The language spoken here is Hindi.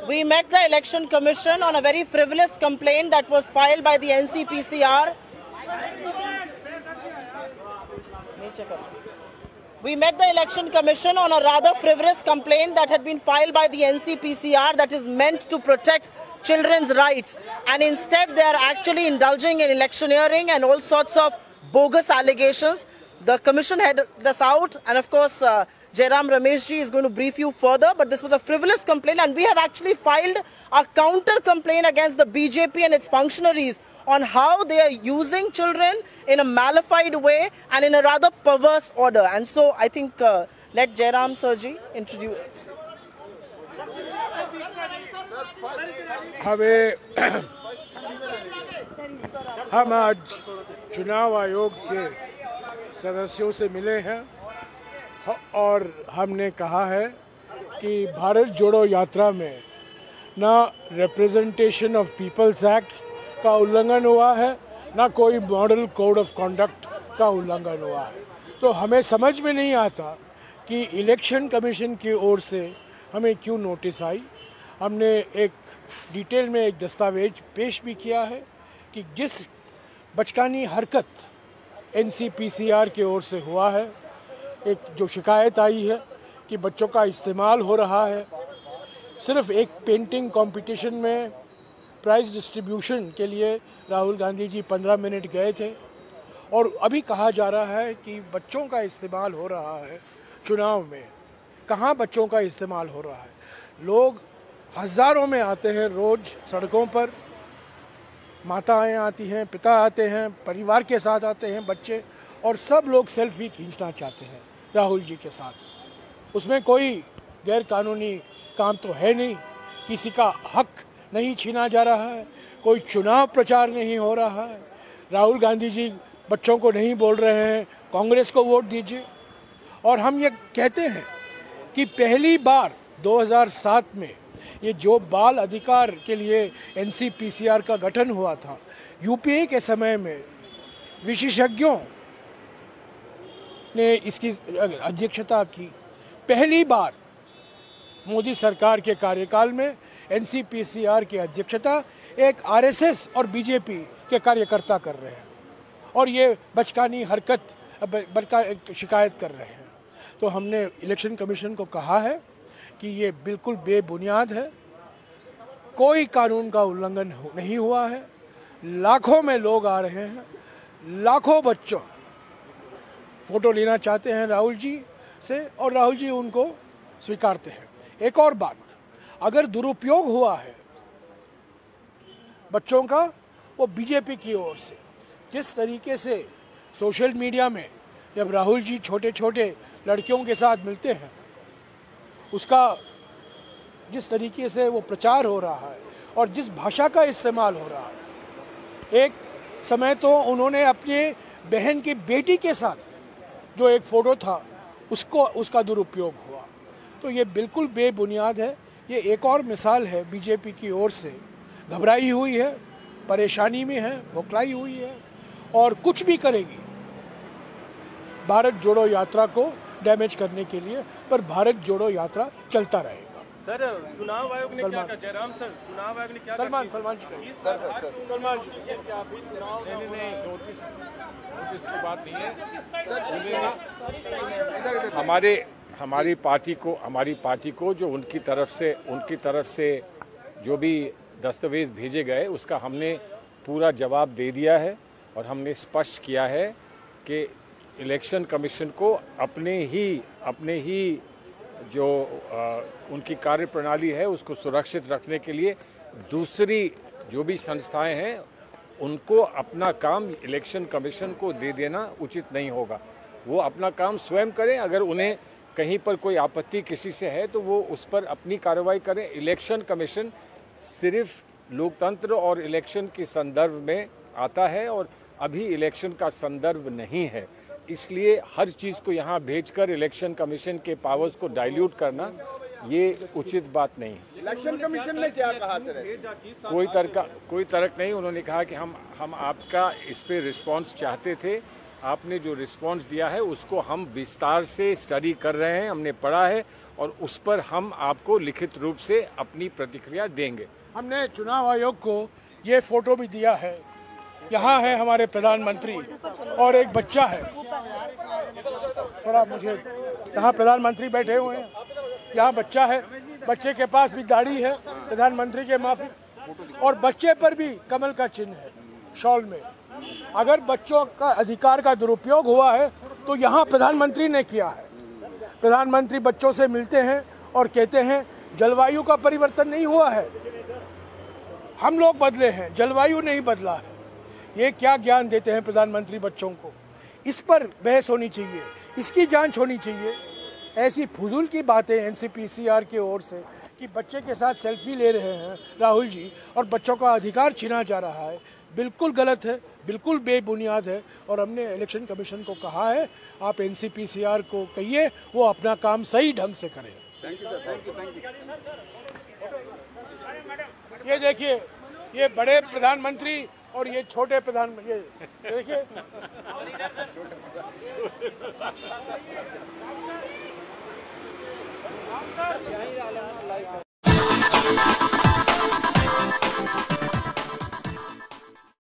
We met the Election Commission on a very frivolous complaint that was filed by the NCPCR. We met the Election Commission on a rather frivolous complaint that had been filed by the NCPCR that is meant to protect children's rights. And instead they are actually indulging in electioneering and all sorts of bogus allegations. The Commission had this out, and of course Jairam Rameshji is going to brief you further, but this was a frivolous complaint, and we have actually filed a counter complaint against the BJP and its functionaries on how they are using children in a malified way and in a rather perverse order. And so I think let Jairam Sirji introduce. हम आज चुनाव आयोग के सदस्यों से मिले हैं और हमने कहा है कि भारत जोड़ो यात्रा में ना रिप्रेजेंटेशन ऑफ पीपल्स एक्ट का उल्लंघन हुआ है, ना कोई मॉडल कोड ऑफ कंडक्ट का उल्लंघन हुआ है। तो हमें समझ में नहीं आता कि इलेक्शन कमीशन की ओर से हमें क्यों नोटिस आई। हमने एक डिटेल में एक दस्तावेज पेश भी किया है कि जिस बचकानी हरकत NCPCR की ओर से हुआ है, एक जो शिकायत आई है कि बच्चों का इस्तेमाल हो रहा है, सिर्फ एक पेंटिंग कंपटीशन में प्राइज़ डिस्ट्रीब्यूशन के लिए राहुल गांधी जी 15 मिनट गए थे, और अभी कहा जा रहा है कि बच्चों का इस्तेमाल हो रहा है चुनाव में। कहाँ बच्चों का इस्तेमाल हो रहा है? लोग हज़ारों में आते हैं रोज़ सड़कों पर, माताएं आती हैं, पिता आते हैं, परिवार के साथ आते हैं बच्चे, और सब लोग सेल्फी खींचना चाहते हैं राहुल जी के साथ। उसमें कोई गैर कानूनी काम तो है नहीं, किसी का हक नहीं छीना जा रहा है, कोई चुनाव प्रचार नहीं हो रहा है। राहुल गांधी जी बच्चों को नहीं बोल रहे हैं कांग्रेस को वोट दीजिए। और हम ये कहते हैं कि पहली बार 2007 में ये जो बाल अधिकार के लिए NCPCR का गठन हुआ था, UPA के समय में विशेषज्ञों ने इसकी अध्यक्षता की। पहली बार मोदी सरकार के कार्यकाल में NCPCR की अध्यक्षता एक RSS और BJP के कार्यकर्ता कर रहे हैं, और ये बचकानी हरकत शिकायत कर रहे हैं। तो हमने इलेक्शन कमीशन को कहा है कि ये बिल्कुल बेबुनियाद है, कोई कानून का उल्लंघन नहीं हुआ है। लाखों में लोग आ रहे हैं, लाखों बच्चों फोटो लेना चाहते हैं राहुल जी से, और राहुल जी उनको स्वीकारते हैं। एक और बात, अगर दुरुपयोग हुआ है बच्चों का, वो बीजेपी की ओर से। जिस तरीके से सोशल मीडिया में जब राहुल जी छोटे छोटे लड़कियों के साथ मिलते हैं, उसका जिस तरीके से वो प्रचार हो रहा है और जिस भाषा का इस्तेमाल हो रहा है। एक समय तो उन्होंने अपने बहन की बेटी के साथ जो एक फ़ोटो था उसका दुरुपयोग हुआ। तो ये बिल्कुल बेबुनियाद है। ये एक और मिसाल है बीजेपी की ओर से घबराई हुई है, परेशानी में है, भोखलाई हुई है, और कुछ भी करेगी भारत जोड़ो यात्रा को डैमेज करने के लिए। पर भारत जोड़ो यात्रा चलता रहेगा। सर, चुनाव आयोग ने क्या कहा? जयराम सर, चुनाव आयोग ने क्या कहा? सलमान जी सलमान जी, अभी चुनाव नहीं, नोटिस की बात नहीं है। हमारी पार्टी को जो उनकी तरफ से जो भी दस्तावेज भेजे गए, उसका हमने पूरा जवाब दे दिया है, और हमने स्पष्ट किया है कि इलेक्शन कमीशन को अपने ही जो उनकी कार्यप्रणाली है उसको सुरक्षित रखने के लिए दूसरी जो भी संस्थाएं हैं उनको अपना काम इलेक्शन कमीशन को दे देना उचित नहीं होगा। वो अपना काम स्वयं करें। अगर उन्हें कहीं पर कोई आपत्ति किसी से है तो वो उस पर अपनी कार्रवाई करें। इलेक्शन कमीशन सिर्फ लोकतंत्र और इलेक्शन के संदर्भ में आता है, और अभी इलेक्शन का संदर्भ नहीं है। इसलिए हर चीज़ को यहाँ भेजकर इलेक्शन कमीशन के पावर्स को डाइल्यूट करना ये उचित बात नहीं है। इलेक्शन कमीशन ने क्या कहा सर? कोई तर्क नहीं। उन्होंने कहा कि हम आपका इस पे रिस्पांस चाहते थे, आपने जो रिस्पांस दिया है उसको हम विस्तार से स्टडी कर रहे हैं, हमने पढ़ा है और उस पर हम आपको लिखित रूप से अपनी प्रतिक्रिया देंगे। हमने चुनाव आयोग को ये फोटो भी दिया है। यहाँ है हमारे प्रधानमंत्री और एक बच्चा है, थोड़ा मुझे, यहाँ प्रधानमंत्री बैठे हुए हैं, यहाँ बच्चा है, बच्चे के पास भी दाढ़ी है, प्रधानमंत्री के माफी, और बच्चे पर भी कमल का चिन्ह है शॉल में। अगर बच्चों का अधिकार का दुरुपयोग हुआ है तो यहाँ प्रधानमंत्री ने किया है। प्रधानमंत्री बच्चों से मिलते हैं और कहते हैं जलवायु का परिवर्तन नहीं हुआ है, हम लोग बदले हैं, जलवायु नहीं बदला है। ये क्या ज्ञान देते हैं प्रधानमंत्री बच्चों को? इस पर बहस होनी चाहिए, इसकी जांच होनी चाहिए। ऐसी फजूल की बातें एनसीपीसीआर की ओर से कि बच्चे के साथ सेल्फी ले रहे हैं राहुल जी और बच्चों का अधिकार छीना जा रहा है, बिल्कुल गलत है, बिल्कुल बेबुनियाद है। और हमने इलेक्शन कमीशन को कहा है आप एनसीपीसीआर को कहिए वो अपना काम सही ढंग से करें। Thank you sir, thank you. ये देखिए, ये बड़े प्रधानमंत्री और ये छोटे प्रधानमंत्री, ये देखिए